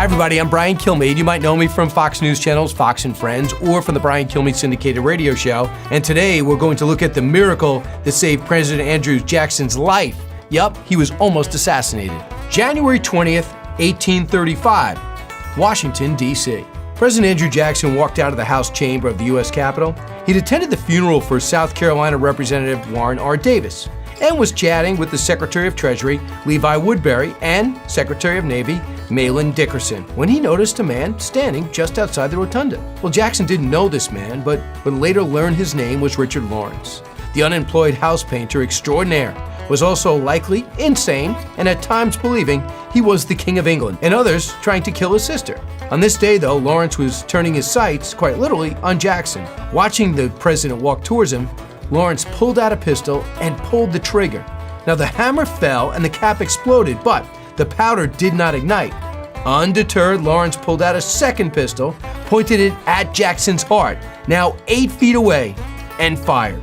Hi everybody, I'm Brian Kilmeade. You might know me from Fox News Channel's Fox and Friends or from the Brian Kilmeade syndicated radio show. And today we're going to look at the miracle that saved President Andrew Jackson's life. Yup, he was almost assassinated. January 20th, 1835, Washington, D.C. President Andrew Jackson walked out of the House chamber of the U.S. Capitol. He'd attended the funeral for South Carolina Representative Warren R. Davis and was chatting with the Secretary of Treasury, Levi Woodbury, and Secretary of Navy, Malin Dickerson, when he noticed a man standing just outside the rotunda. Well, Jackson didn't know this man, but would later learn his name was Richard Lawrence. The unemployed house painter extraordinaire was also likely insane and at times believing he was the King of England, and others trying to kill his sister. On this day, though, Lawrence was turning his sights, quite literally, on Jackson. Watching the president walk towards him, Lawrence pulled out a pistol and pulled the trigger. Now the hammer fell and the cap exploded, but the powder did not ignite. Undeterred, Lawrence pulled out a second pistol, pointed it at Jackson's heart, now 8 feet away, and fired.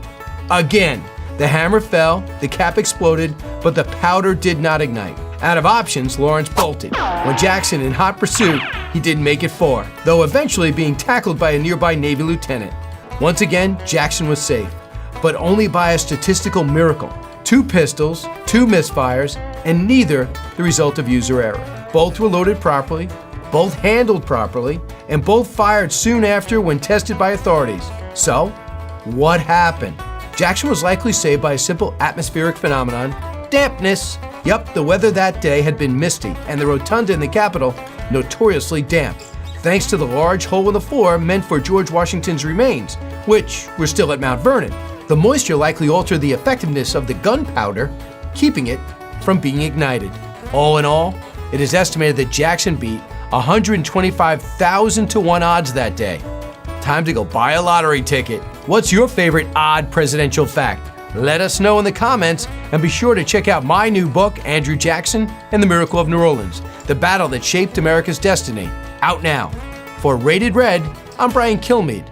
Again, the hammer fell, the cap exploded, but the powder did not ignite. Out of options, Lawrence bolted. When Jackson, in hot pursuit, he didn't make it far, though eventually being tackled by a nearby Navy lieutenant. Once again, Jackson was safe, but only by a statistical miracle. 2 pistols, 2 misfires, and neither the result of user error. Both were loaded properly, both handled properly, and both fired soon after when tested by authorities. So, what happened? Jackson was likely saved by a simple atmospheric phenomenon, dampness. Yup, the weather that day had been misty, and the rotunda in the Capitol notoriously damp, thanks to the large hole in the floor meant for George Washington's remains, which were still at Mount Vernon. The moisture likely altered the effectiveness of the gunpowder, keeping it from being ignited. All in all, it is estimated that Jackson beat 125,000 to 1 odds that day. Time to go buy a lottery ticket. What's your favorite odd presidential fact? Let us know in the comments, and be sure to check out my new book, Andrew Jackson and the Miracle of New Orleans, the battle that shaped America's destiny, out now. For Rated Red, I'm Brian Kilmeade.